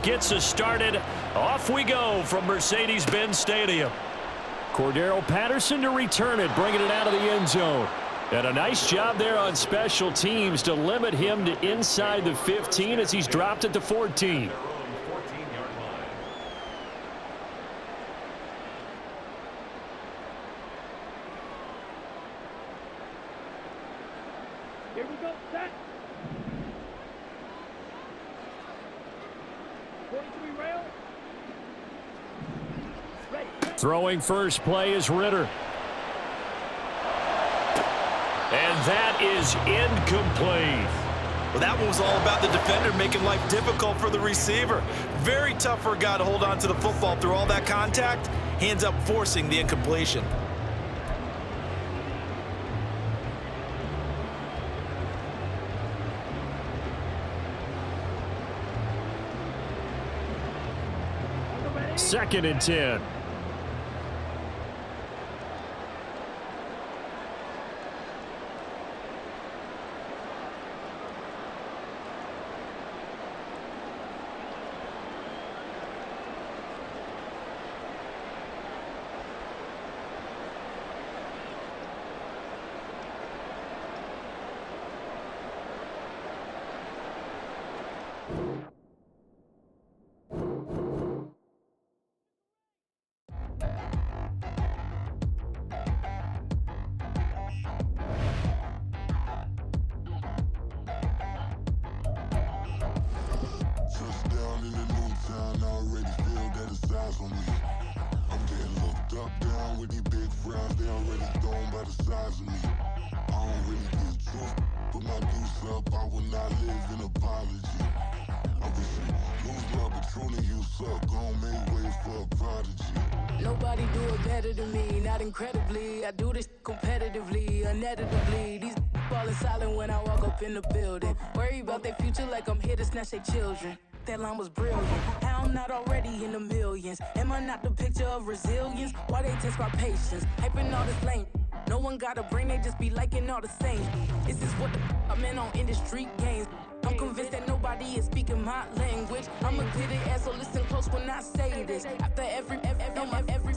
Gets us started. Off we go from Mercedes-Benz Stadium. Cordero Patterson to return it, bringing it out of the end zone. And a nice job there on special teams to limit him to inside the 15 as he's dropped at the 14. Here we go, set. 43 rail. Ready. Throwing first play is Ritter. And that is incomplete. Well, that one was all about the defender making life difficult for the receiver. Very tough for a guy to hold on to the football through all that contact. Hands up, forcing the incompletion. Second and 10. Nobody do it better than me, not incredibly. I do this competitively, uneditably. These falling silent when I walk up in the building. Worry about their future like I'm here to snatch their children. That line was brilliant. How I'm not already in the millions? Am I not the picture of resilience? Why they test my patience? Hyping all this lame. No one got a brain, they just be liking all the same. This is what the I'm in on industry games. I'm convinced that nobody is speaking my language. I'm a good ass, so listen close when I say this. After every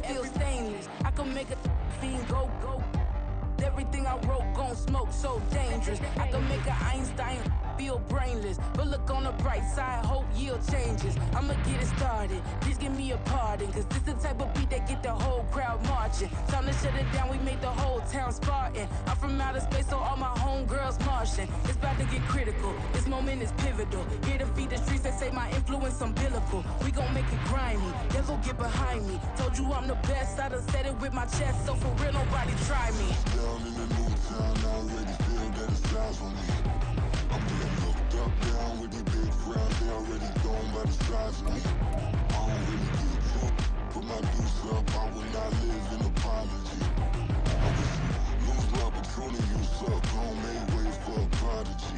feel stainless. I can make a fiend go. Everything I wrote gon' smoke, so dangerous. I can make an Einstein feel brainless. But look on the bright side, hope yield changes. I'ma get it started, please give me a pardon. Cause this the type of beat that get the whole crowd marching. Time to shut it down, we made the whole town Spartan. I'm from outer space, so all my homegirls Martian. It's about to get critical, this moment is pivotal. Here to feed the streets, they say my influence umbilical. We gon' make it grimy, devil get behind me. Told you I'm the best, I done said it with my chest. So for real, nobody try me. Down in the new town, I already feel that it's eyes on me. I'm getting looked up, down with these big crowds, they already gone by the size of me. I don't really get drunk, put my deuce up, I will not live in apology. I wish you lose love, but truly you suck, gon' make way for a prodigy.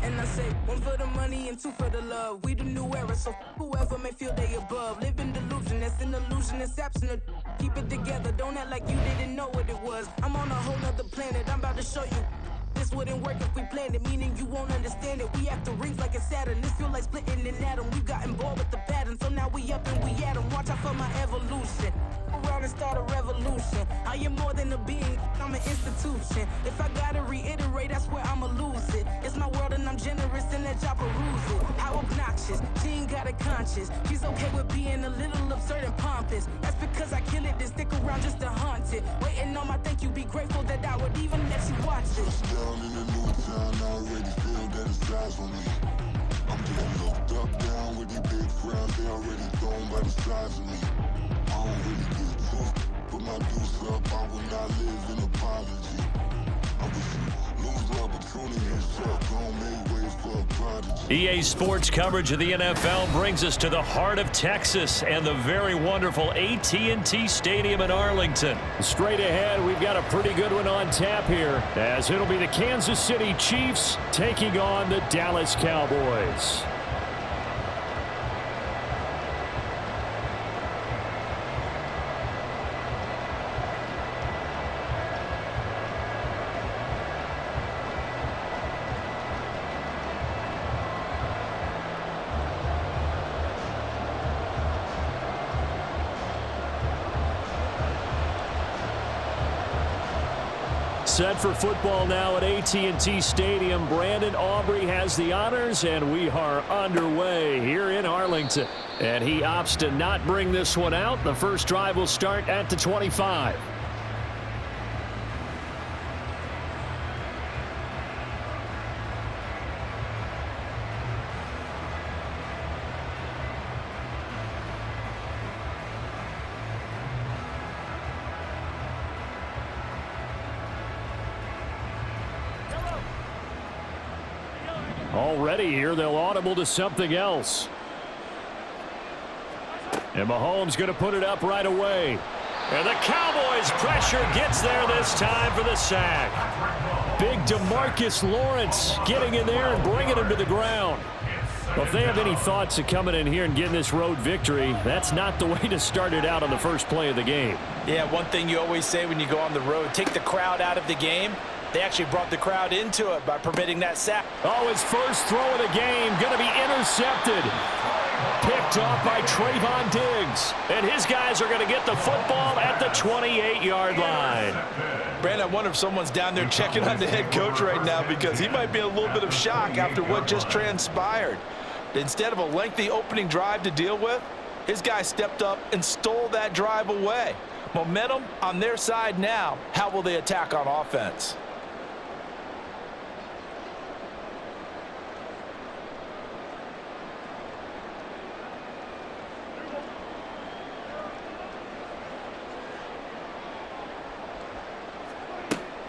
And I say, one for the money and two for the love. We the new era, so whoever may feel they above. Live in delusion, that's an illusion, it's absent. Keep it together, don't act like you didn't know what it was. I'm on a whole nother planet, I'm about to show you. This wouldn't work if we planned it, meaning you won't understand it. We have to rings like a Saturn, this feel like splitting an atom. We got involved with the pattern, so now we up and we at 'em. Watch out for my evolution. Around and start a revolution. I am more than a being, I'm an institution. If I gotta reiterate, that's where I'ma lose it. It's my world and I'm generous and that y'all peruse it. How obnoxious, she ain't got a conscience. She's okay with being a little absurd and pompous. That's because I kill it, then stick around just to haunt it. Waiting on my thank you, be grateful that I would even let you watch it. Down in the new town, I already feel that it's eyes on me. I'm getting looked up, down with these big crowds, they already gone by the size of me. I don't really get drunk, put my deuce up, I will not live in apology. I wish you lose love, but truly you suck, gon' make way for a prodigy. EA Sports coverage of the NFL brings us to the heart of Texas and the very wonderful AT&T Stadium in Arlington. Straight ahead, we've got a pretty good one on tap here, as it'll be the Kansas City Chiefs taking on the Dallas Cowboys. set for football now at AT&T Stadium. Brandon Aubrey has the honors, and we are underway here in Arlington. And he opts to not bring this one out. The first drive will start at the 25. Already here, they'll audible to something else. And Mahomes going to put it up right away. And the Cowboys pressure gets there this time for the sack. Big DeMarcus Lawrence getting in there and bringing him to the ground. Well, if they have any thoughts of coming in here and getting this road victory, that's not the way to start it out on the first play of the game. Yeah, one thing you always say when you go on the road, take the crowd out of the game. They actually brought the crowd into it by permitting that sack. Oh, his first throw of the game going to be intercepted. Picked off by Trayvon Diggs. And his guys are going to get the football at the 28-yard line. Brandon, I wonder if someone's down there checking on the head coach right now because he might be in a little bit of shock after what just transpired. Instead of a lengthy opening drive to deal with, his guy stepped up and stole that drive away. Momentum on their side now. How will they attack on offense?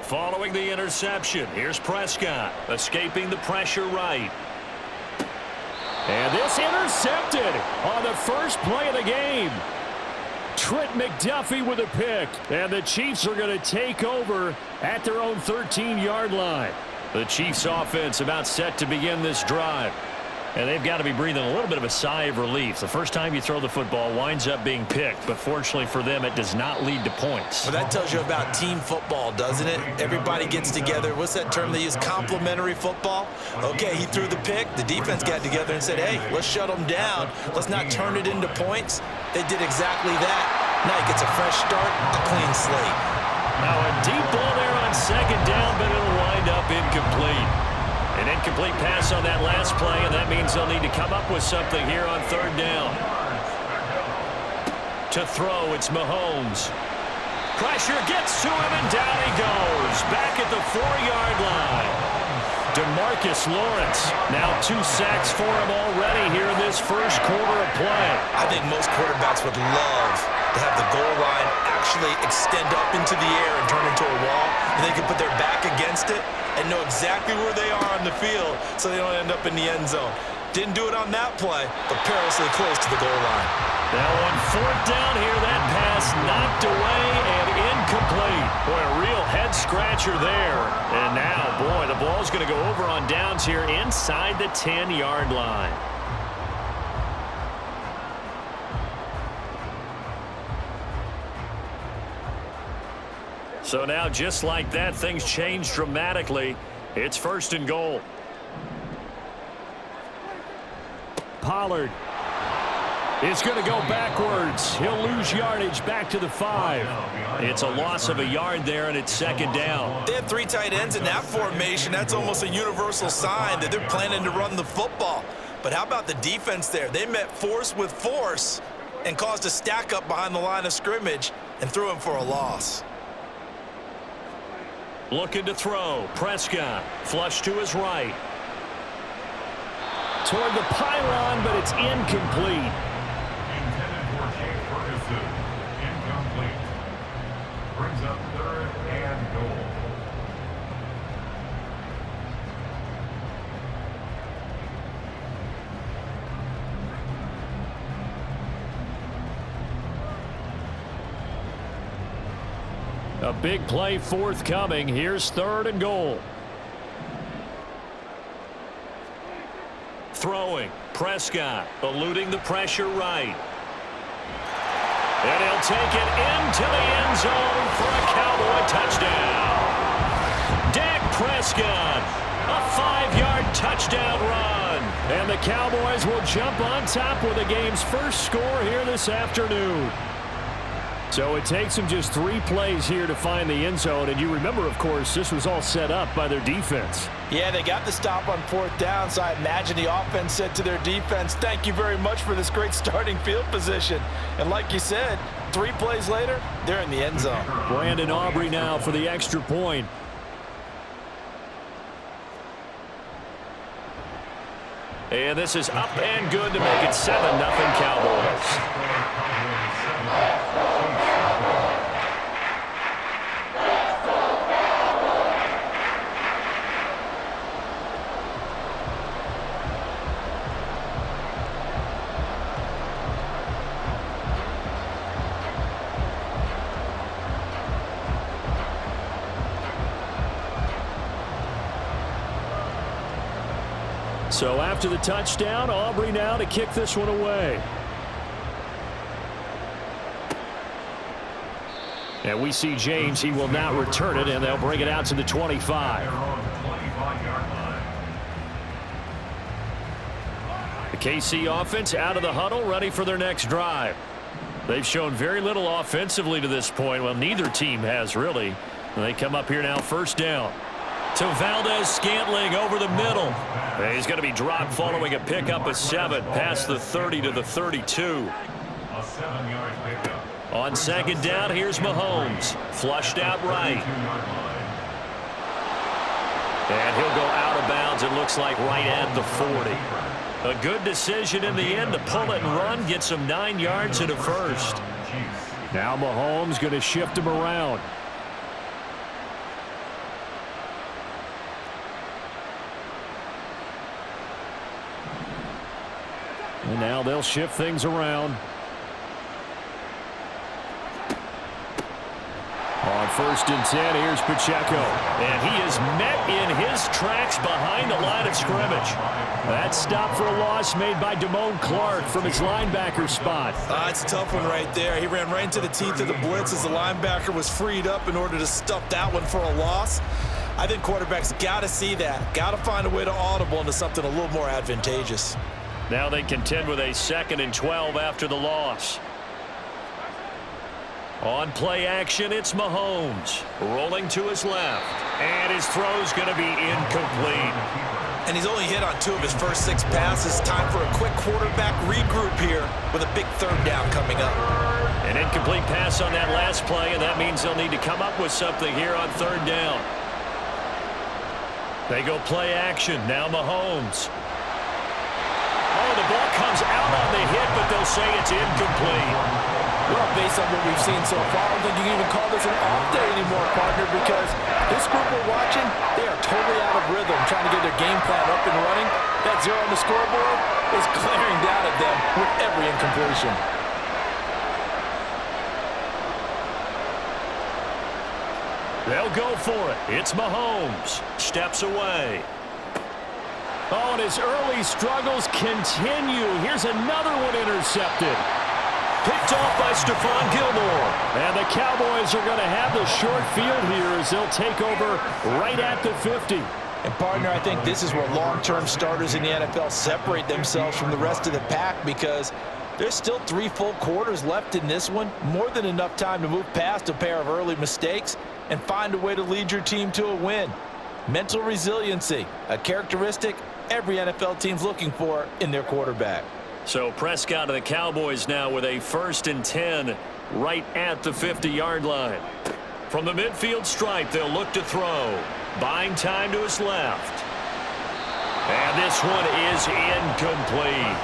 Following the interception, here's Prescott, escaping the pressure right. And this intercepted on the first play of the game. Trent McDuffie with a pick, and the Chiefs are going to take over at their own 13-yard line. The Chiefs offense about set to begin this drive. And they've got to be breathing a little bit of a sigh of relief. The first time you throw the football winds up being picked, but fortunately for them, it does not lead to points. Well, that tells you about team football, doesn't it? Everybody gets together. What's that term they use? Complementary football? Okay, he threw the pick. The defense got together and said, hey, let's shut them down. Let's not turn it into points. They did exactly that. Now he gets a fresh start, a clean slate. Now a deep ball there on second down, but it'll wind up incomplete. An incomplete pass on that last play, and that means they'll need to come up with something here on third down. To throw, it's Mahomes. Pressure gets to him, and down he goes. Back at the 4-yard line. DeMarcus Lawrence. Now 2 sacks for him already here in this first quarter of play. I think most quarterbacks would love to have the goal line actually extend up into the air and turn into a wall, and they can put their back against it and know exactly where they are on the field so they don't end up in the end zone. Didn't do it on that play, but perilously close to the goal line. Now on fourth down here, that pass knocked away and incomplete. Boy, a real head-scratcher there. And now, boy, the ball's going to go over on downs here inside the 10-yard line. So now, just like that, things change dramatically. It's first and goal. Pollard is going to go backwards. He'll lose yardage back to the 5. It's a loss of a yard there, and it's second down. They have 3 tight ends in that formation. That's almost a universal sign that they're planning to run the football. But how about the defense there? They met force with force and caused a stack up behind the line of scrimmage and threw him for a loss. Looking to throw. Prescott. Flush to his right. Toward the pylon, but it's incomplete. Intended for Jake Ferguson. Incomplete. Brings up third and goal. A big play forthcoming. Here's third and goal. Throwing. Prescott eluding the pressure right. And he'll take it into the end zone for a Cowboy touchdown. Dak Prescott, a 5-yard touchdown run. And the Cowboys will jump on top with the game's first score here this afternoon. So it takes them just 3 plays here to find the end zone. And you remember, of course, this was all set up by their defense. Yeah, they got the stop on 4th down, so I imagine the offense said to their defense, thank you very much for this great starting field position. And like you said, 3 plays later, they're in the end zone. Brandon Aubrey now for the extra point. And this is up and good to make it 7-0 Cowboys. So after the touchdown, Aubrey now to kick this one away. And we see James. He will not return it, and they'll bring it out to the 25. The KC offense out of the huddle, ready for their next drive. They've shown very little offensively to this point. Well, neither team has really. And they come up here now, 1st down. To Valdez-Scantling over the middle. And he's going to be dropped following a pickup of 7 past the 30 to the 32. A 7-yard pickup. On 2nd down, here's Mahomes. Flushed out right. And he'll go out of bounds, it looks like, right at the 40. A good decision in the end to pull it and run. Gets him 9 yards and a first. Now Mahomes going to shift him around. And now they'll shift things around. On 1st and 10, here's Pacheco. And he is met in his tracks behind the line of scrimmage. That stop for a loss made by Damone Clark from his linebacker spot. It's a tough one right there. He ran right into the teeth of the blitz as the linebacker was freed up in order to stuff that one for a loss. I think quarterbacks got to see that. Got to find a way to audible into something a little more advantageous. Now they contend with a 2nd and 12 after the loss. On play action, it's Mahomes. Rolling to his left. And his throw's going to be incomplete. And he's only hit on 2 of his first 6 passes. Time for a quick quarterback regroup here with a big 3rd down coming up. An incomplete pass on that last play, and that means they'll need to come up with something here on 3rd down. They go play action. Now Mahomes. Oh, the ball comes out on the hit, but they'll say it's incomplete. Well, based on what we've seen so far, I don't think you can even call this an off day anymore, partner, because this group we're watching, they are totally out of rhythm, trying to get their game plan up and running. That 0 on the scoreboard is glaring down at them with every incompletion. They'll go for it. It's Mahomes. Steps away. Oh, and his early struggles continue. Here's another one intercepted. Picked off by Stephon Gilmore. And the Cowboys are going to have the short field here as they'll take over right at the 50. And, partner, I think this is where long-term starters in the NFL separate themselves from the rest of the pack, because there's still 3 full quarters left in this one. More than enough time to move past a pair of early mistakes and find a way to lead your team to a win. Mental resiliency, a characteristic every NFL team's looking for in their quarterback. So Prescott of the Cowboys now with a 1st and 10 right at the 50-yard line. From the midfield stripe, they'll look to throw. Buying time to his left. And this one is incomplete.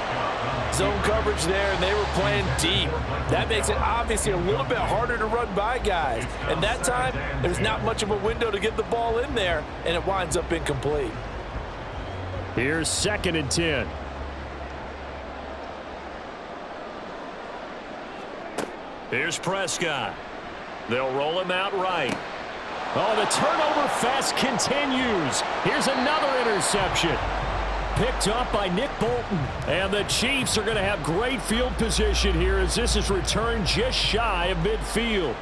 Zone coverage there, and they were playing deep. That makes it obviously a little bit harder to run by guys. And that time, there's not much of a window to get the ball in there, and it winds up incomplete. Here's 2nd and 10. Here's Prescott. They'll roll him out right. Oh, the turnover fest continues. Here's another interception. Picked up by Nick Bolton. And the Chiefs are going to have great field position here as this is returned just shy of midfield.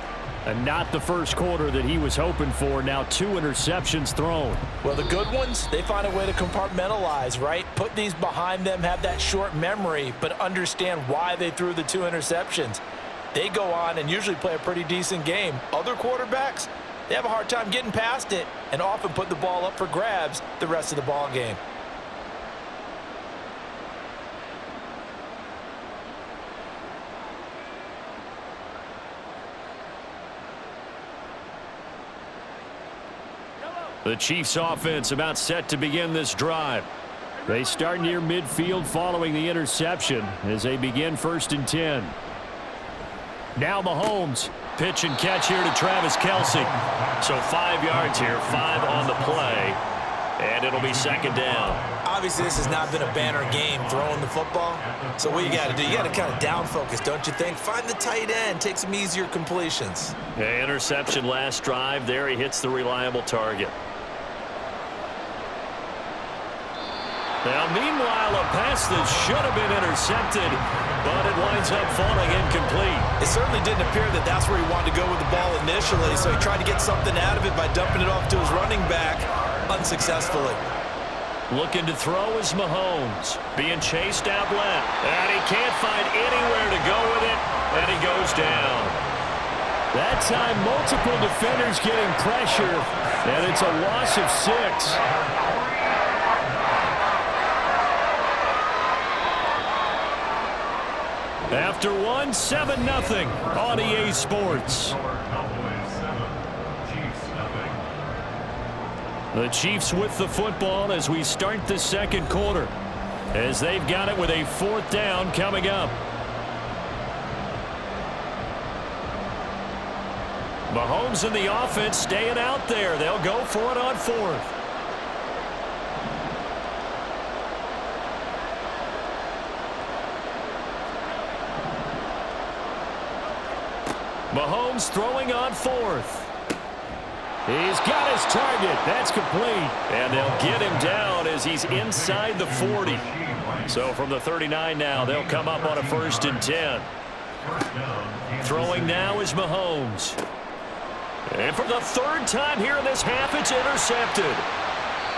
And not the first quarter that he was hoping for. Now 2 interceptions thrown. Well, the good ones, they find a way to compartmentalize, right? Put these behind them, have that short memory, but understand why they threw the 2 interceptions. they go on and usually play a pretty decent game. Other quarterbacks, they have a hard time getting past it and often put the ball up for grabs the rest of the ball game. The Chiefs offense about set to begin this drive. They start near midfield following the interception as they begin 1st and 10. Now Mahomes. Pitch and catch here to Travis Kelce. So 5 yards here, 5 on the play. And it'll be 2nd down. Obviously, this has not been a banner game throwing the football. So what you got to do, you got to kind of down focus, don't you think? Find the tight end, take some easier completions. Interception last drive. There he hits the reliable target. Now, meanwhile, a pass that should have been intercepted, but it winds up falling incomplete. It certainly didn't appear that that's where he wanted to go with the ball initially, so he tried to get something out of it by dumping it off to his running back unsuccessfully. Looking to throw is Mahomes. Being chased out left. And he can't find anywhere to go with it, and he goes down. That time, multiple defenders getting pressure, and it's a loss of 6. After 1, 7-0 on EA Sports. The Chiefs with the football as we start the 2nd quarter, as they've got it with a 4th down coming up. Mahomes and the offense staying out there. They'll go for it on 4th. Mahomes throwing on 4th. He's got his target. That's complete. And they'll get him down as he's inside the 40. So from the 39 now, they'll come up on a 1st and 10. Throwing now is Mahomes. And for the 3rd time here in this half, it's intercepted.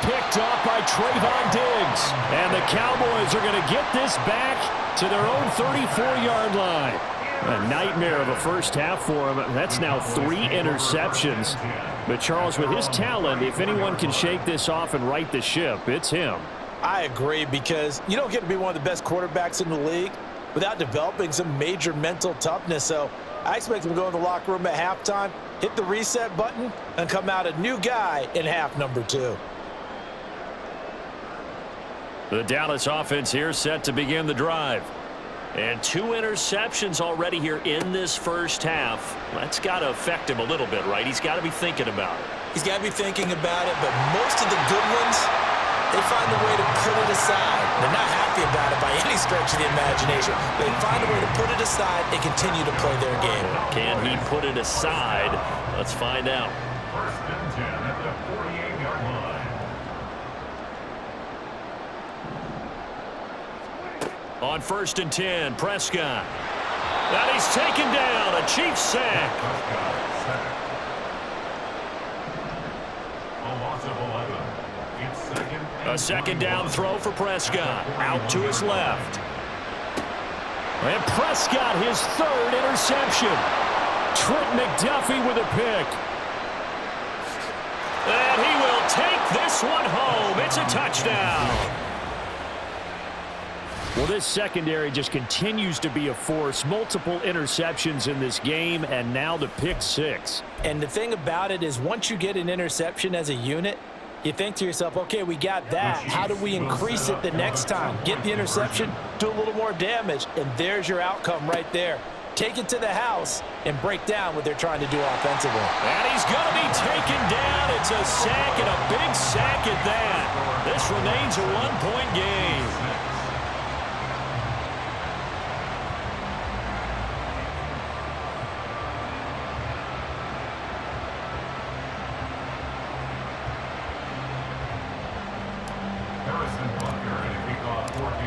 Picked off by Trayvon Diggs. And the Cowboys are going to get this back to their own 34-yard line. A nightmare of a first half for him. That's now 3 interceptions. But, Charles, with his talent, if anyone can shake this off and right the ship, it's him. I agree, because you don't get to be one of the best quarterbacks in the league without developing some major mental toughness. So I expect him to go in the locker room at halftime, hit the reset button, and come out a new guy in half number 2. The Dallas offense here set to begin the drive. And 2 interceptions already here in this first half. That's got to affect him a little bit, right? He's got to be thinking about it. He's got to be thinking about it, but most of the good ones, they find a way to put it aside. They're not happy about it by any stretch of the imagination. They find a way to put it aside and continue to play their game. Can he put it aside? Let's find out. 1st and 10 at the 48-yard line. On 1st and 10, Prescott. And he's taken down. A Chiefs sack. A loss of 11. It's 2nd. A 2nd down throw for Prescott. Out to his left. And Prescott, his 3rd interception. Trent McDuffie with a pick. And he will take this one home. It's a touchdown. Well, this secondary just continues to be a force. Multiple interceptions in this game, and now the pick 6. And the thing about it is, once you get an interception as a unit, you think to yourself, okay, we got that. How do we increase it the next time? Get the interception, do a little more damage, and there's your outcome right there. Take it to the house and break down what they're trying to do offensively. And he's going to be taken down. It's a sack, and a big sack at that. This remains a 1-point game.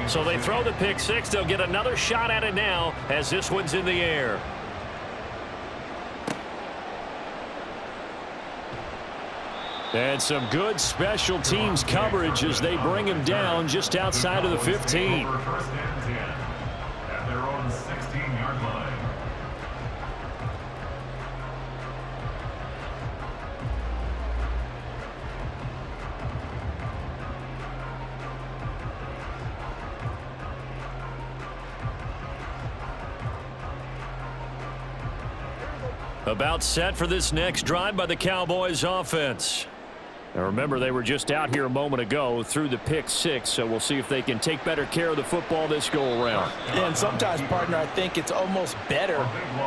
So they throw the pick 6. They'll get another shot at it now as this one's in the air. And some good special teams coverage as they bring him down just outside of the 15. At their own 16-yard line. About set for this next drive by the Cowboys offense. Now remember, they were just out here a moment ago through the pick six, so we'll see if they can take better care of the football this go-around. And sometimes, partner, I think it's almost better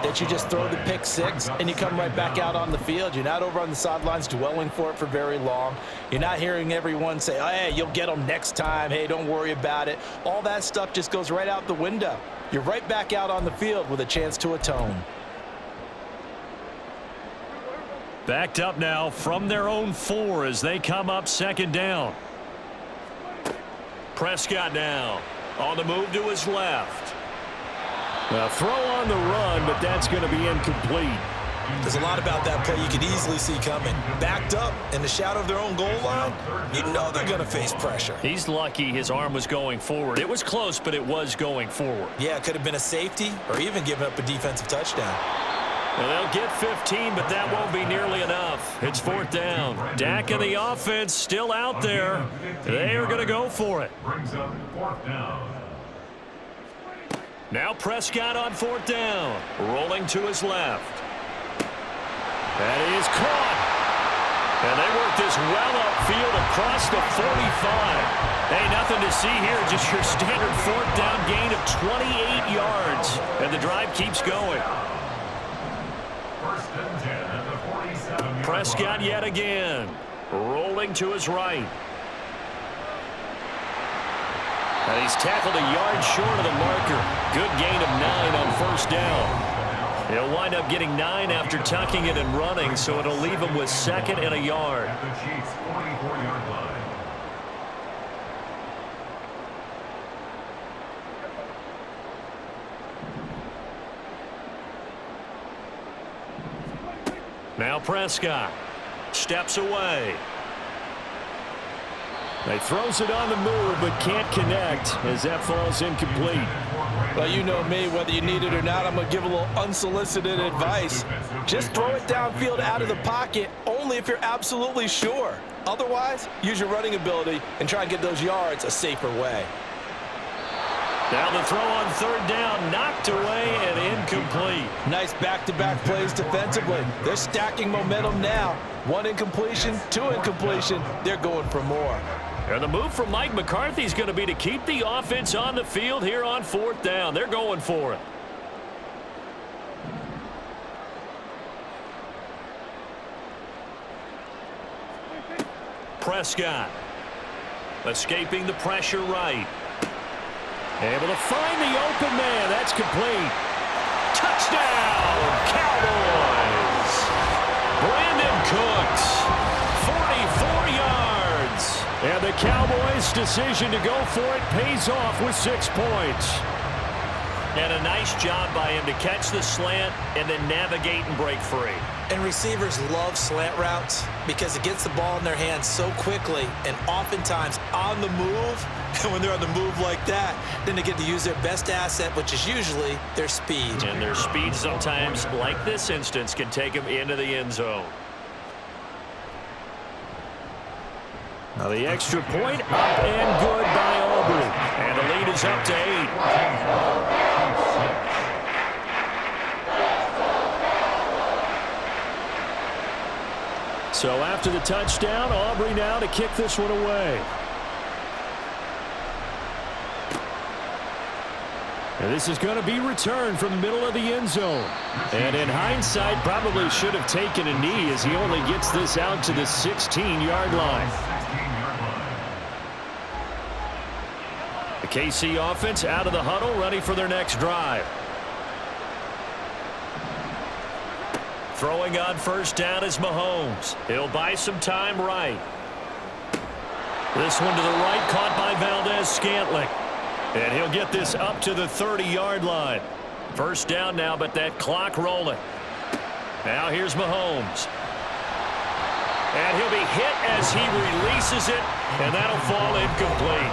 that you just throw the pick six and you come right back out on the field. You're not over on the sidelines dwelling for it for very long. You're not hearing everyone say, oh, hey, you'll get them next time. Hey, don't worry about it. All that stuff just goes right out the window. You're right back out on the field with a chance to atone. Backed up now from their own 4 as they come up second down. Prescott now on the move to his left. A throw on the run, but that's going to be incomplete. There's a lot about that play you could easily see coming. Backed up in the shadow of their own goal line, you know they're going to face pressure. He's lucky his arm was going forward. It was close, but it was going forward. Yeah, it could have been a safety or even given up a defensive touchdown. And they'll get 15, but that won't be nearly enough. It's 4th down. Dak and the offense still out there. They are going to go for it. Brings up 4th down. Now Prescott on 4th down. Rolling to his left. That is caught. And they work this well upfield across the 45. Hey, nothing to see here. Just your standard 4th down gain of 28 yards. And the drive keeps going. Prescott yet again. Rolling to his right. And he's tackled a yard short of the marker. Good gain of 9 on 1st down. He'll wind up getting 9 after tucking it and running, so it'll leave him with 2nd and a yard. At the Chiefs' 44-yard line. Now Prescott steps away. He throws it on the move but can't connect as that falls incomplete. Well, you know me, whether you need it or not, I'm going to give a little unsolicited advice. Just throw it downfield out of the pocket only if you're absolutely sure. Otherwise, use your running ability and try and get those yards a safer way. Now the throw on 3rd down, knocked away and incomplete. Nice back-to-back plays defensively. They're stacking momentum now. 1 incompletion, 2 incompletion. They're going for more. And the move from Mike McCarthy is going to be to keep the offense on the field here on 4th down. They're going for it. Prescott escaping the pressure right. Able to find the open man. That's complete. Touchdown, Cowboys. Brandon Cooks, 44 yards. And the Cowboys' decision to go for it pays off with 6 points. And a nice job by him to catch the slant and then navigate and break free. And receivers love slant routes because it gets the ball in their hands so quickly and oftentimes on the move. And when they're on the move like that, then they get to use their best asset, which is usually their speed. And their speed sometimes, like this instance, can take them into the end zone. Now the extra point up and good by Aubrey. And the lead is up to 8. So after the touchdown, Aubrey now to kick this one away. And this is going to be returned from the middle of the end zone. And in hindsight, probably should have taken a knee as he only gets this out to the 16-yard line. The KC offense out of the huddle, ready for their next drive. Throwing on 1st down is Mahomes. He'll buy some time right. This one to the right, caught by Valdez-Scantling. And he'll get this up to the 30-yard line. 1st down now, but that clock rolling. Now here's Mahomes. And he'll be hit as he releases it, and that'll fall incomplete.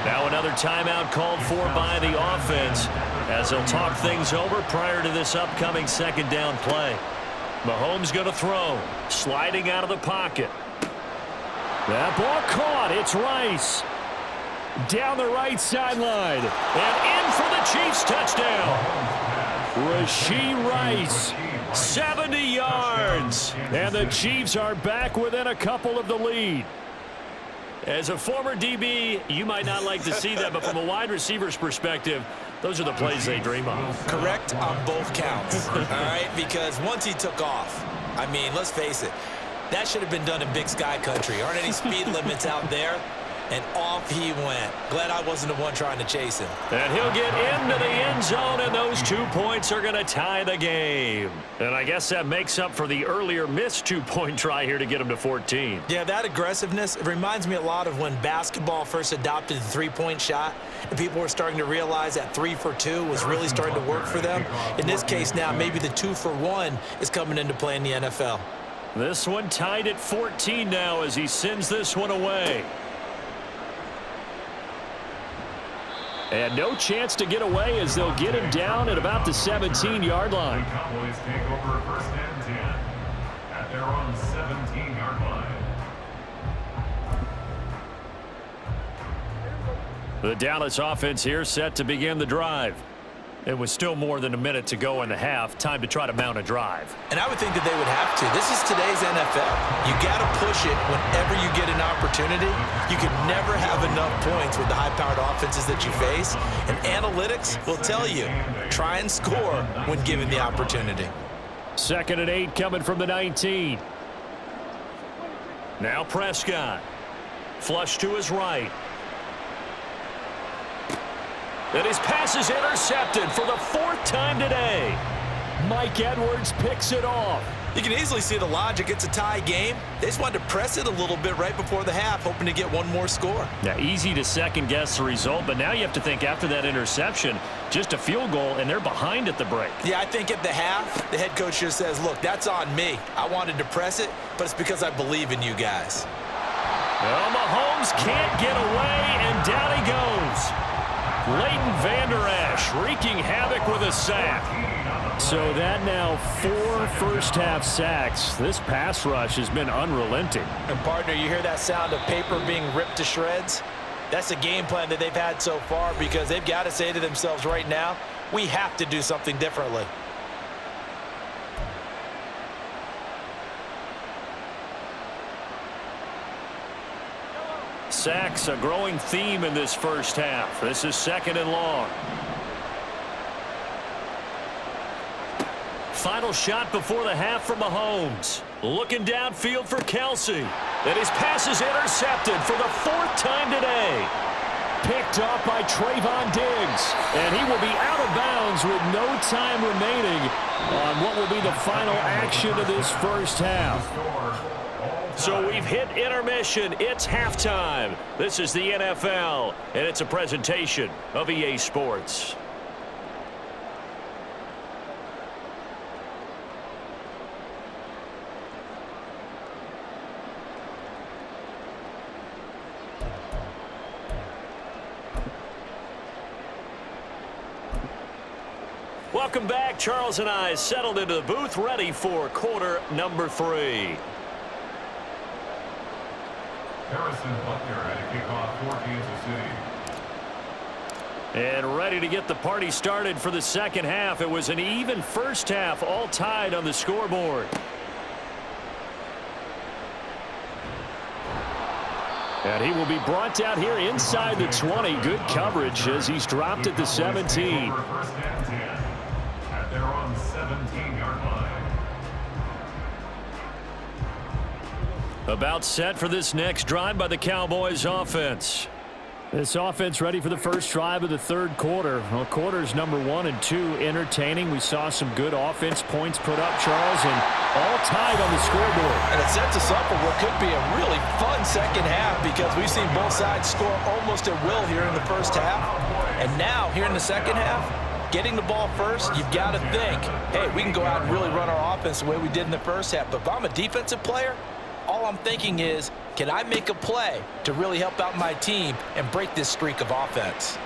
Now another timeout called for by the offense as they'll talk things over prior to this upcoming 2nd down play. Mahomes going to throw, sliding out of the pocket. That ball caught. It's Rice. Down the right sideline. And in for the Chiefs touchdown. Rashee Rice, 70 yards. And the Chiefs are back within a couple of the lead. As a former DB, you might not like to see that, but from a wide receiver's perspective, those are the plays they dream of. Correct on both counts, all right? Because once he took off, I mean, let's face it, that should have been done in Big Sky country. Aren't any speed limits out there? And off he went. Glad I wasn't the one trying to chase him. And he'll get into the end zone, and those 2 points are going to tie the game. And I guess that makes up for the earlier missed 2-point try here to get him to 14. Yeah, that aggressiveness, it reminds me a lot of when basketball first adopted the three-point shot, and people were starting to realize that 3 for 2 was really starting to work for them. In this case now, maybe the 2 for 1 is coming into play in the NFL. This one tied at 14 now as he sends this one away. And no chance to get away as they'll get him down at about the 17-yard line. The Cowboys take over first and 10 at their own 17-yard line. The Dallas offense here set to begin the drive. It was still more than a minute to go in the half. Time to try to mount a drive. And I would think that they would have to. This is today's NFL. You got to push it whenever you get an opportunity. You can never have enough points with the high-powered offenses that you face. And analytics will tell you, try and score when given the opportunity. 2nd and 8 coming from the 19. Now Prescott. Flush to his right. And his pass is intercepted for the 4th time today. Mike Edwards picks it off. You can easily see the logic. It's a tie game. They just wanted to press it a little bit right before the half, hoping to get one more score. Now, easy to second-guess the result, but now you have to think after that interception, just a field goal, and they're behind at the break. Yeah, I think at the half, the head coach just says, look, that's on me. I wanted to press it, but it's because I believe in you guys. Well, Mahomes can't get away, and down he goes. Leighton Vander Esch wreaking havoc with a sack. So that now 4 first-half sacks. This pass rush has been unrelenting. And, partner, you hear that sound of paper being ripped to shreds? That's the game plan that they've had so far because they've got to say to themselves right now, we have to do something differently. Sacks, a growing theme in this first half. This is 2nd and long. Final shot before the half from Mahomes. Looking downfield for Kelsey. And his pass is intercepted for the 4th time today. Picked off by Trayvon Diggs. And he will be out of bounds with no time remaining on what will be the final action of this first half. So we've hit intermission. It's halftime. This is the NFL, and it's a presentation of EA Sports. Welcome back. Charles and I settled into the booth, ready for quarter number 3. Harrison Butker at a kickoff for Kansas City. And ready to get the party started for the second half. It was an even first half, all tied on the scoreboard. And he will be brought down here inside the 20. Good coverage as he's dropped at the 17. First and 10 at their own 17-yard line. About set for this next drive by the Cowboys offense. This offense ready for the first drive of the 3rd quarter. Well, quarters number 1 and 2 entertaining. We saw some good offense points put up, Charles, and all tied on the scoreboard. And it sets us up for what could be a really fun second half because we've seen both sides score almost at will here in the first half. And now, here in the second half, getting the ball first, you've got to think, hey, we can go out and really run our offense the way we did in the first half. But if I'm a defensive player, all I'm thinking is, can I make a play to really help out my team and break this streak of offense?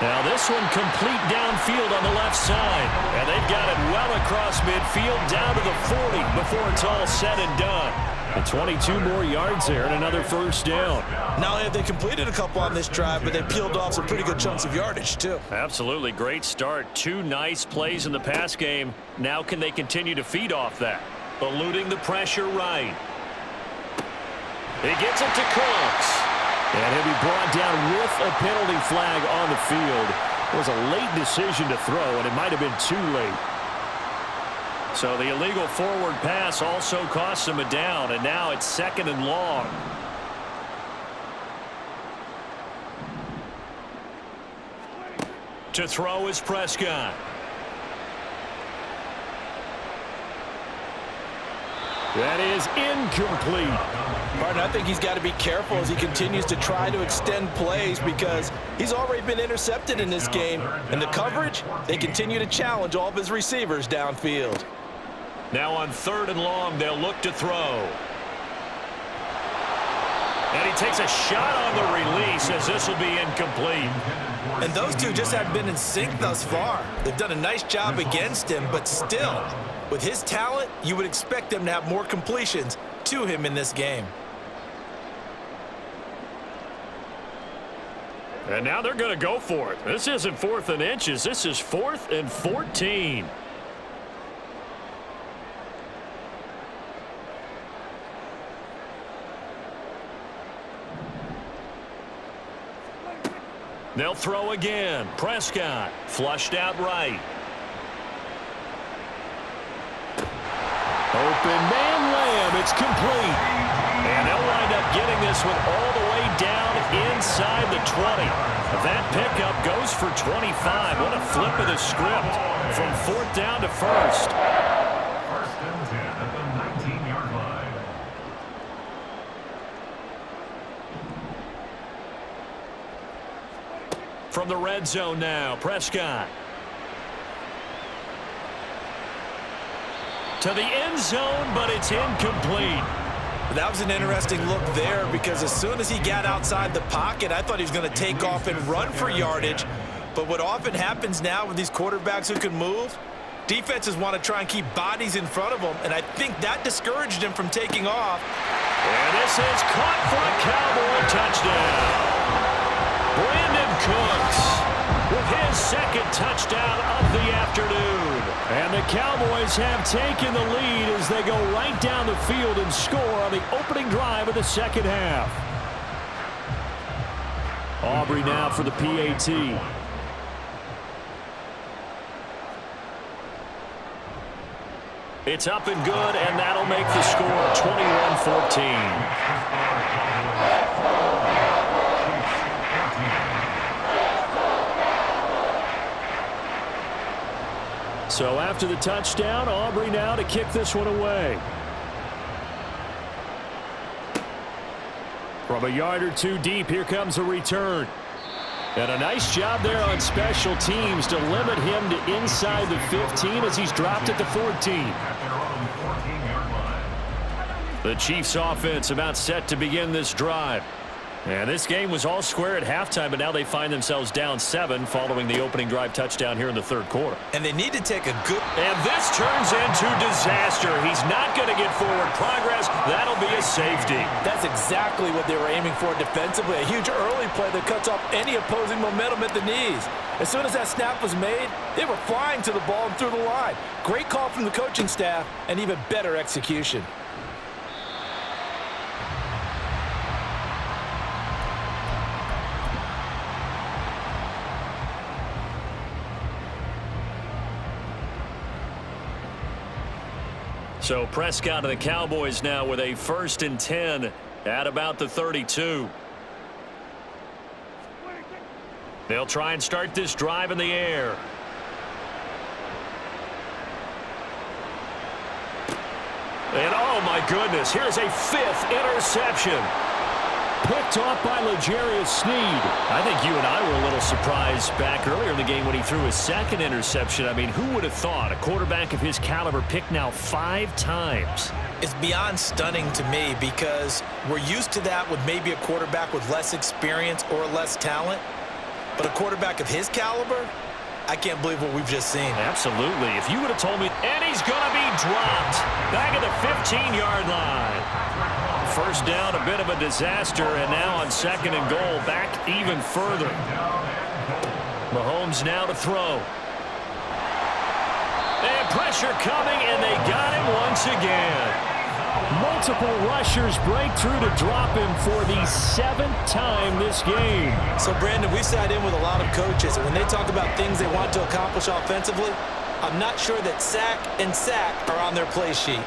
Now this one complete downfield on the left side. And they've got it well across midfield down to the 40 before it's all said and done. And 22 more yards there and another first down. Not only have they completed a couple on this drive, but they peeled off some pretty good chunks of yardage, too. Absolutely great start. 2 nice plays in the pass game. Now can they continue to feed off that? Eluding the pressure right. He gets it to Cooks. And he'll be brought down with a penalty flag on the field. It was a late decision to throw, and it might have been too late. So the illegal forward pass also costs him a down, and now it's 2nd and long. To throw is Prescott. That is incomplete. Martin, I think he's got to be careful as he continues to try to extend plays because he's already been intercepted in this game. And the coverage, they continue to challenge all of his receivers downfield. Now on 3rd and long, they'll look to throw. And he takes a shot on the release as this will be incomplete. And those two just haven't been in sync thus far. They've done a nice job against him, but still, with his talent, you would expect them to have more completions to him in this game. And now they're going to go for it. This isn't 4th and inches. This is 4th and 14. They'll throw again. Prescott flushed out right. Open man Lamb. It's complete. And they'll wind up getting this one all the way down inside the 20. That pickup goes for 25. What a flip of the script from 4th down to 1st. 1st and 10 at the 19-yard line. From the red zone now, Prescott. To the end zone, but it's incomplete. That was an interesting look there because as soon as he got outside the pocket, I thought he was going to take off and run for yardage. But what often happens now with these quarterbacks who can move, defenses want to try and keep bodies in front of them, and I think that discouraged him from taking off. And this is caught for a Cowboy touchdown. Brandon Cooks with his 2nd touchdown of the afternoon. And the Cowboys have taken the lead as they go right down the field and score on the opening drive of the 2nd half. Aubrey now for the PAT. It's up and good, and that'll make the score 21-14. So after the touchdown, Aubrey now to kick this one away. From a yard or two deep, here comes a return. And a nice job there on special teams to limit him to inside the 15 as he's dropped at the 14. The Chiefs offense about set to begin this drive. And this game was all square at halftime, but now they find themselves down 7 following the opening drive touchdown here in the 3rd quarter. And they need to take a good... And this turns into disaster. He's not going to get forward progress. That'll be a safety. That's exactly what they were aiming for defensively. A huge early play that cuts off any opposing momentum at the knees. As soon as that snap was made, they were flying to the ball and through the line. Great call from the coaching staff and even better execution. So Prescott and the Cowboys now with a 1st and 10 at about the 32. They'll try and start this drive in the air. And oh my goodness, here's a 5th interception. Picked off by L'Jarius Sneed. I think you and I were a little surprised back earlier in the game when he threw his 2nd interception. I mean, who would have thought a quarterback of his caliber picked now 5 times? It's beyond stunning to me because we're used to that with maybe a quarterback with less experience or less talent. But a quarterback of his caliber, I can't believe what we've just seen. Absolutely. If you would have told me, and he's going to be dropped back at the 15-yard line. first down, a bit of a disaster, and now on 2nd and goal, back even further. Mahomes now to throw. And pressure coming, and they got him once again. Multiple rushers break through to drop him for the 7th time this game. So, Brandon, we sat in with a lot of coaches, and when they talk about things they want to accomplish offensively, I'm not sure that sack and sack are on their play sheet.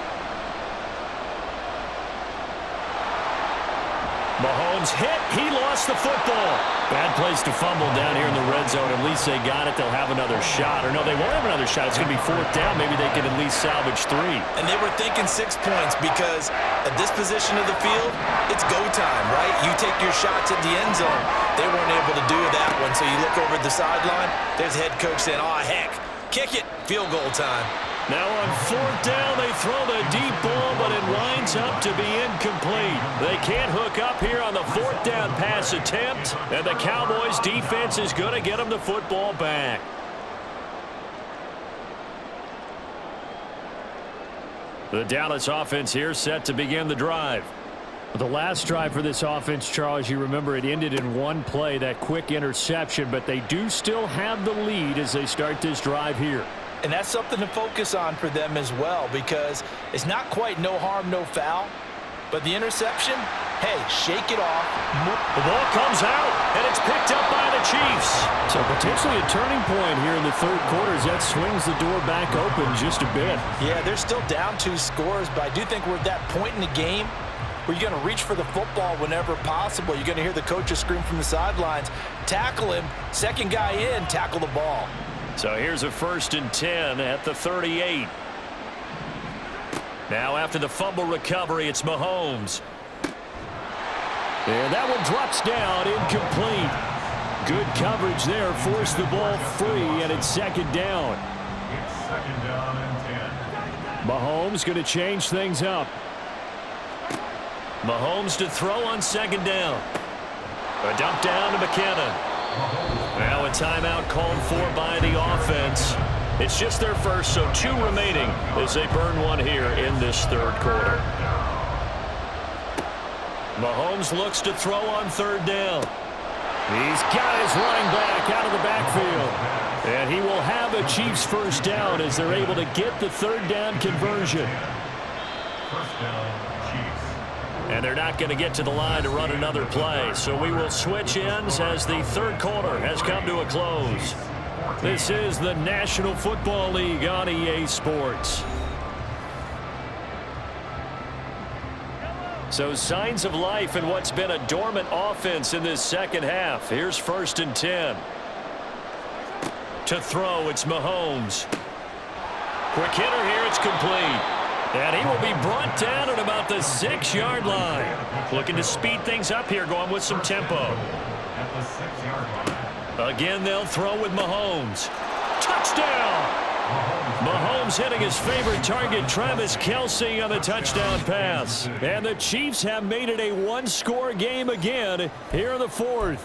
Mahomes hit. He lost the football. Bad place to fumble down here in the red zone. At least they got it. They'll have another shot. Or no, they won't have another shot. It's going to be 4th down. Maybe they can at least salvage 3. And they were thinking 6 points because at this position of the field, it's go time, right? You take your shots at the end zone. They weren't able to do that one. So you look over at the sideline. There's head coach saying, oh, heck, kick it. Field goal time. Now on 4th down, they throw the deep ball, but it winds up to be incomplete. They can't hook up here on the 4th down pass attempt, and the Cowboys defense is going to get them the football back. The Dallas offense here set to begin the drive. The last drive for this offense, Charles, you remember it ended in one play, that quick interception, but they do still have the lead as they start this drive here. And that's something to focus on for them as well, because it's not quite no harm, no foul. But the interception, hey, shake it off. The ball comes out, and it's picked up by the Chiefs. So potentially a turning point here in the 3rd quarter as that swings the door back open just a bit. Yeah, they're still down 2 scores, but I do think we're at that point in the game where you're going to reach for the football whenever possible. You're going to hear the coaches scream from the sidelines, tackle him, 2nd guy in, tackle the ball. So here's a 1st and 10 at the 38. Now after the fumble recovery, it's Mahomes. And that one drops down, incomplete. Good coverage there, forced the ball free, and it's 2nd down. It's 2nd down and 10. Mahomes going to change things up. Mahomes to throw on 2nd down. A dump down to McKinnon. Now a timeout called for by the offense. It's just their first, so 2 remaining as they burn one here in this 3rd quarter. Mahomes looks to throw on 3rd down. He's got his running back out of the backfield. And he will have a Chiefs 1st down as they're able to get the 3rd down conversion. 1st down, Chiefs. And they're not going to get to the line to run another play. So we will switch ends as the 3rd quarter has come to a close. This is the National Football League on EA Sports. So signs of life in what's been a dormant offense in this 2nd half. Here's 1st and 10. To throw, it's Mahomes. Quick hitter here, it's complete. And he will be brought down at about the 6-yard line. Looking to speed things up here, going with some tempo. At the 6-yard line. Again, they'll throw with Mahomes. Touchdown! Mahomes hitting his favorite target, Travis Kelce, on the touchdown pass. And the Chiefs have made it a 1-score game again here in the 4th.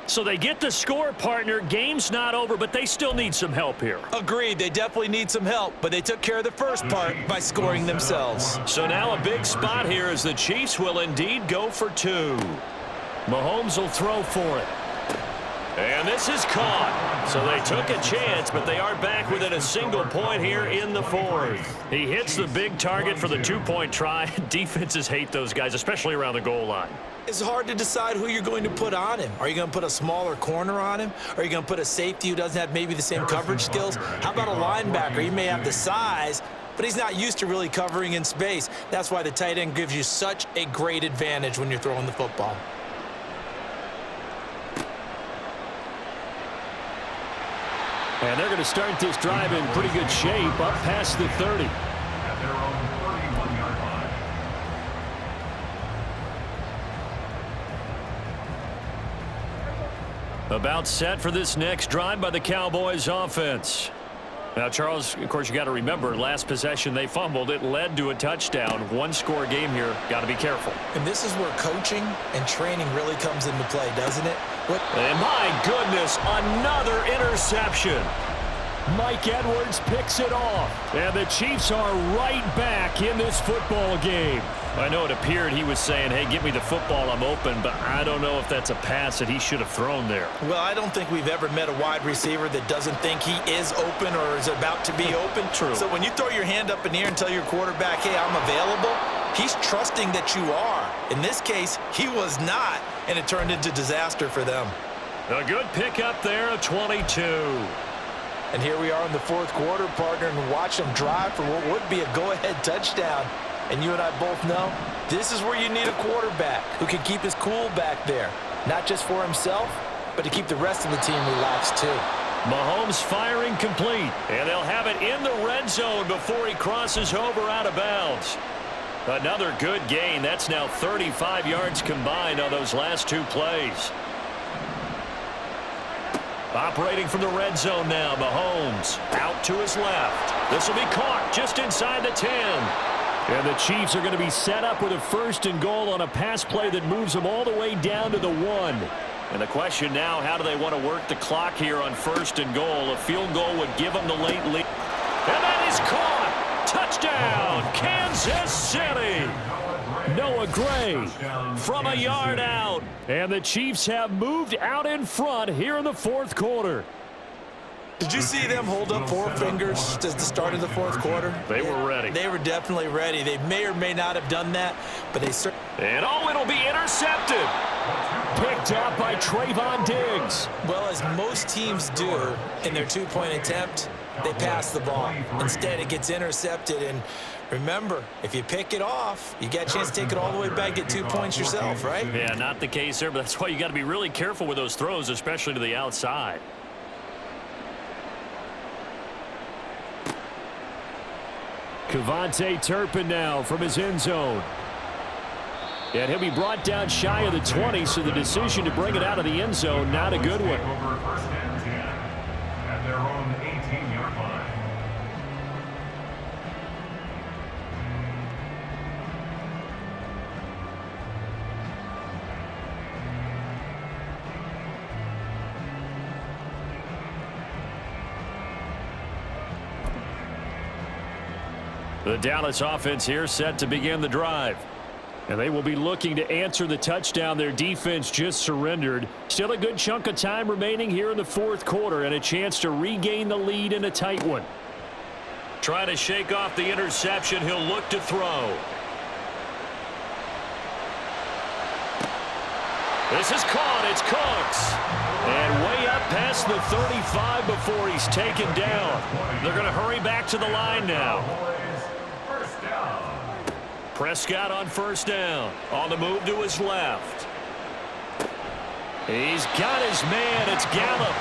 So they get the score, partner. Game's not over, but they still need some help here. Agreed. They definitely need some help, but they took care of the first part by scoring themselves. So now a big spot here as the Chiefs will indeed go for 2. Mahomes will throw for it. And this is caught. So they took a chance, but they are back within a single point here in the 4th. He hits the big target for the 2-point try. Defenses hate those guys, especially around the goal line. It's hard to decide who you're going to put on him. Are you going to put a smaller corner on him? Are you going to put a safety who doesn't have maybe the same coverage skills? How about a linebacker? He may have the size, but he's not used to really covering in space. That's why the tight end gives you such a great advantage when you're throwing the football. And they're going to start this drive in pretty good shape, up past the 30. At their own 31-yard line. About set for this next drive by the Cowboys offense. Now, Charles, of course, you got to remember, last possession they fumbled. It led to a touchdown. 1-score game here. Got to be careful. And this is where coaching and training really comes into play, doesn't it? And my goodness, another interception. Mike Edwards picks it off. And the Chiefs are right back in this football game. I know it appeared he was saying, hey, give me the football, I'm open, but I don't know if that's a pass that he should have thrown there. Well, I don't think we've ever met a wide receiver that doesn't think he is open or is about to be open. True. So when you throw your hand up in the air and tell your quarterback, hey, I'm available, he's trusting that you are. In this case, he was not, and it turned into disaster for them. A good pickup there, a 22. And here we are in the fourth quarter, partner, and watch him drive for what would be a go-ahead touchdown. And you and I both know this is where you need a quarterback who can keep his cool back there, not just for himself, but to keep the rest of the team relaxed too. Mahomes firing complete, and they'll have it in the red zone before he crosses over out of bounds. Another good gain. That's now 35 yards combined on those last two plays. Operating from the red zone now, Mahomes out to his left. This will be caught just inside the 10. And the Chiefs are going to be set up with a 1st and goal on a pass play that moves them all the way down to the 1. And the question now, how do they want to work the clock here on 1st and goal? A field goal would give them the late lead. And that is caught. Touchdown, Kansas City. Noah Gray from a yard out. And the Chiefs have moved out in front here in the fourth quarter. Did you see them hold up 4 fingers at the start of the fourth quarter? They were ready. They were definitely ready. They may or may not have done that, but they certainly... And it'll be intercepted. Picked up by Trayvon Diggs. Well, as most teams do in their 2-point attempt, they pass the ball. Instead, it gets intercepted. And remember, if you pick it off, you got a chance to take it all the way back, get 2 points yourself, right? Yeah, not the case there, but that's why you got to be really careful with those throws, especially to the outside. Kevontae Turpin now from his end zone. And he'll be brought down shy of the 20, so the decision to bring it out of the end zone, not a good one. Over 1st and 10 at their own 18-yard line. The Dallas offense here set to begin the drive. And they will be looking to answer the touchdown their defense just surrendered. Still a good chunk of time remaining here in the fourth quarter and a chance to regain the lead in a tight one. Trying to shake off the interception. He'll look to throw. This is caught. It's Cooks. And way up past the 35 before he's taken down. They're going to hurry back to the line now. Prescott on 1st down. On the move to his left. He's got his man. It's Gallup.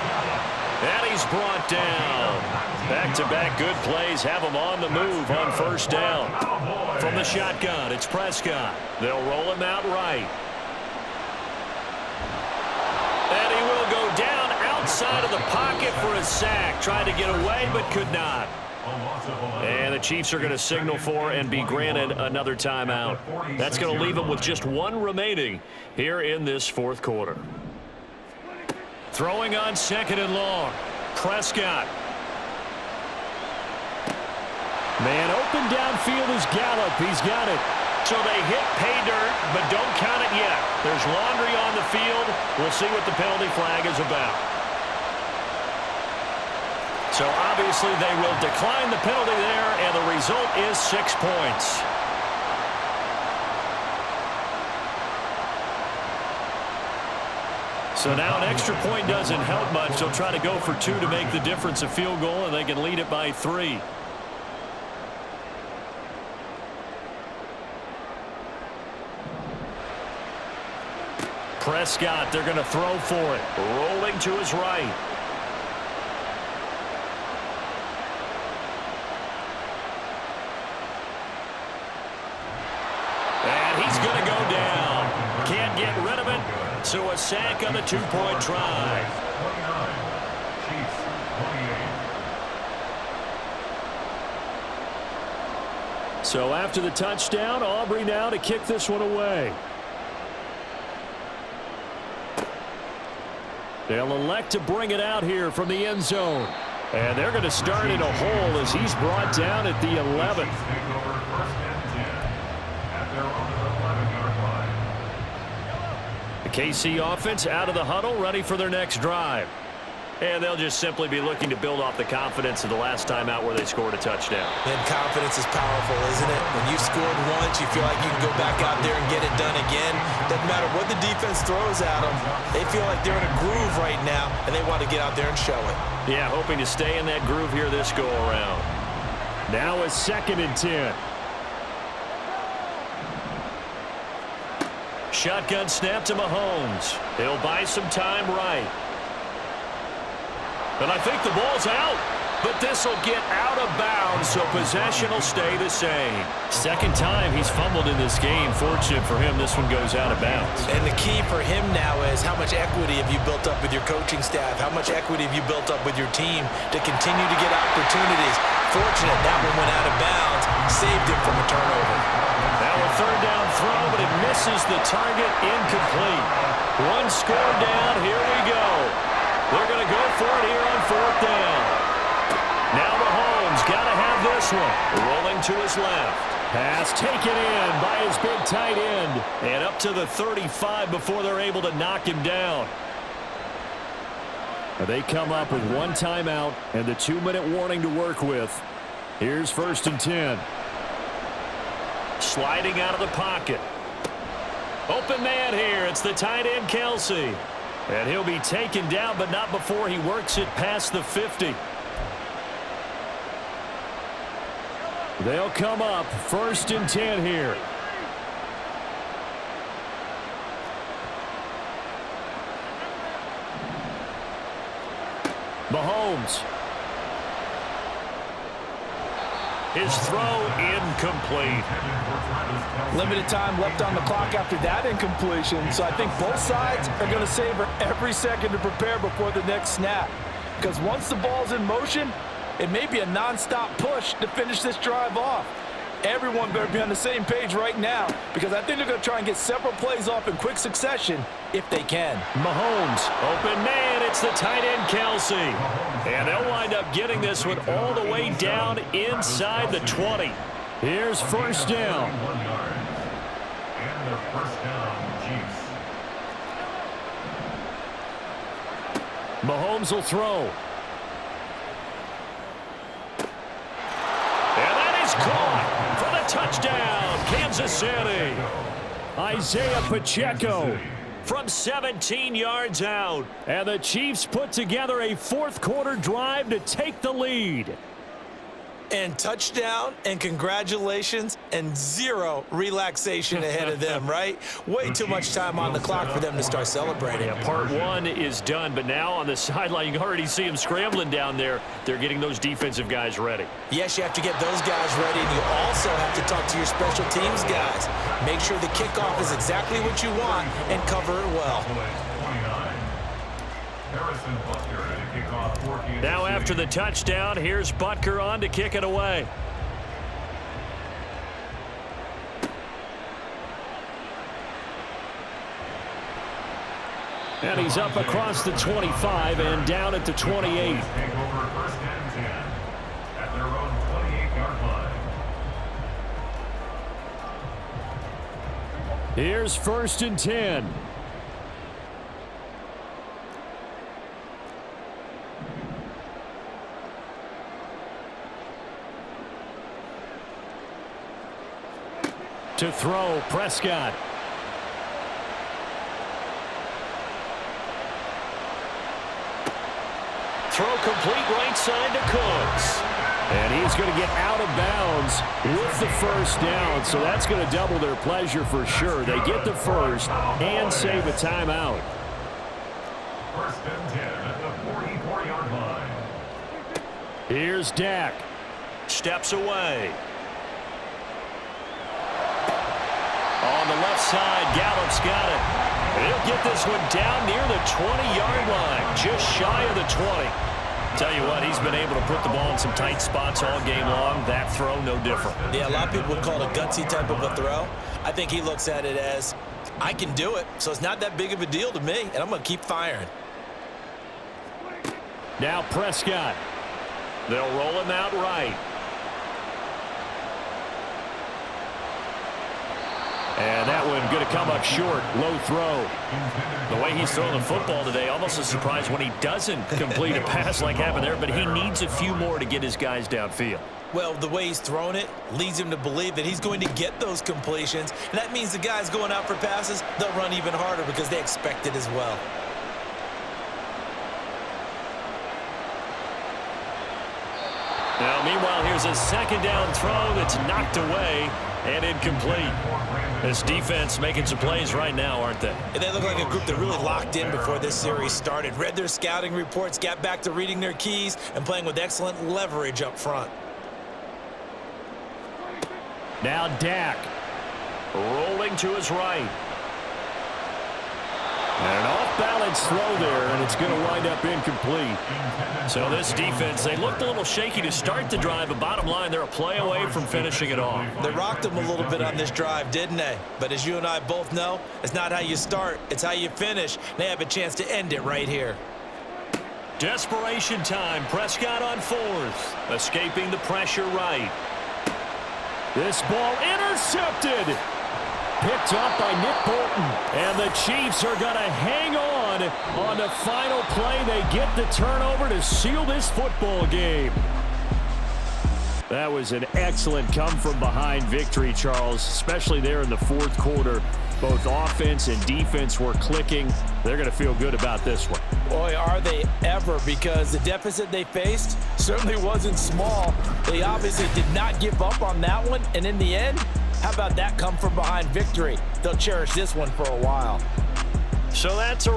And he's brought down. Back-to-back good plays have him on the move on 1st down. From the shotgun, it's Prescott. They'll roll him out right. And he will go down outside of the pocket for a sack. Tried to get away, but could not. And the Chiefs are going to signal for and be granted another timeout. That's going to leave them with just 1 remaining here in this fourth quarter. Throwing on 2nd and long. Prescott. Man open downfield is Gallup. He's got it. So they hit pay dirt, but don't count it yet. There's laundry on the field. We'll see what the penalty flag is about. So obviously they will decline the penalty there, and the result is 6 points. So now an extra point doesn't help much. They'll try to go for 2 to make the difference a field goal, and they can lead it by 3. Prescott, they're going to throw for it. Rolling to his right. He's going to go down. Can't get rid of it. So a sack on the 2-point try. 29. Chiefs 28. So after the touchdown, Aubrey now to kick this one away. They'll elect to bring it out here from the end zone. And they're going to start in a hole as he's brought down at the 11. Chiefs take over first and 10 at their own 11-yard line. The KC offense out of the huddle, ready for their next drive. And they'll just simply be looking to build off the confidence of the last time out where they scored a touchdown. And confidence is powerful, isn't it? When you've scored once, you feel like you can go back out there and get it done again. Doesn't matter what the defense throws at them. They feel like they're in a groove right now, and they want to get out there and show it. Yeah, hoping to stay in that groove here this go-around. Now a 2nd and 10. Shotgun snap to Mahomes. He'll buy some time right. And I think the ball's out. But this will get out of bounds, so possession will stay the same. Second time he's fumbled in this game. Fortunate for him, this one goes out of bounds. And the key for him now is how much equity have you built up with your coaching staff? How much equity have you built up with your team to continue to get opportunities? Fortunate that one went out of bounds, saved him from a turnover. Now a 3rd down throw, but it misses the target, incomplete. One score down, here we go. They're going to go for it here on 4th down. Now Mahomes got to have this one. Rolling to his left. Pass taken in by his big tight end. And up to the 35 before they're able to knock him down. They come up with one timeout and the 2-minute warning to work with. Here's 1st and 10. Sliding out of the pocket. Open man here. It's the tight end, Kelsey. And he'll be taken down, but not before he works it past the 50. They'll come up 1st and 10 here. Mahomes. His throw incomplete. Limited time left on the clock after that incompletion, so I think both sides are going to savor every second to prepare before the next snap. Because once the ball's in motion, it may be a non-stop push to finish this drive off. Everyone better be on the same page right now, because I think they're going to try and get several plays off in quick succession if they can. Mahomes, open man, it's the tight end, Kelsey. And they'll wind up getting this one all the way down inside the 20. Here's 1st down. 1 yard. And the 1st down, Chiefs. Mahomes will throw. And that is caught for the touchdown, Kansas City. Isaiah Pacheco from 17 yards out. And the Chiefs put together a 4th-quarter drive to take the lead. And touchdown, and congratulations, and 0 relaxation ahead of them, right? Way too much time on the clock for them to start celebrating. Yeah, part 1 is done, but now on the sideline, you can already see them scrambling down there. They're getting those defensive guys ready. Yes, you have to get those guys ready, and you also have to talk to your special teams guys. Make sure the kickoff is exactly what you want and cover it well. Now after the touchdown, here's Butker on to kick it away. And he's up across the 25 and down at the 28. Take over 1st and 10 at their own 28-yard line. Here's 1st and 10. To throw, Prescott. Throw complete right side to Cooks. And he's going to get out of bounds with the 1st down, so that's going to double their pleasure for sure. They get the 1st and save a timeout. 1st and 10 at the 44-yard line. Here's Dak. Steps away. On the left side, Gallup's got it. He'll get this one down near the 20-yard line, just shy of the 20. Tell you what, he's been able to put the ball in some tight spots all game long. That throw, no different. Yeah, a lot of people would call it a gutsy type of a throw. I think he looks at it as, I can do it, so it's not that big of a deal to me, and I'm going to keep firing. Now Prescott. They'll roll him out right. And that one going to come up short. Low throw. The way he's throwing the football today, almost a surprise when he doesn't complete a pass like happened there, but he needs a few more to get his guys downfield. Well, the way he's thrown it leads him to believe that he's going to get those completions. And that means the guys going out for passes, they'll run even harder because they expect it as well. Now, meanwhile, here's a second down throw that's knocked away and incomplete. This defense making some plays right now, aren't they? And they look like a group that really locked in before this series started. Read their scouting reports, got back to reading their keys, and playing with excellent leverage up front. Now Dak rolling to his right. And an off-balance throw there, and it's going to wind up incomplete. So this defense, they looked a little shaky to start the drive, but bottom line, they're a play away from finishing it off. They rocked them a little bit on this drive, didn't they? But as you and I both know, it's not how you start, it's how you finish. They have a chance to end it right here. Desperation time. Prescott on fourth. Escaping the pressure right. This ball intercepted. Picked up by Nick Bolton. And the Chiefs are going to hang on the final play. They get the turnover to seal this football game. That was an excellent come-from-behind victory, Charles, especially there in the fourth quarter. Both offense and defense were clicking. They're going to feel good about this one. Boy, are they ever, because the deficit they faced certainly wasn't small. They obviously did not give up on that one, and in the end, how about that come-from-behind victory? They'll cherish this one for a while. So that's a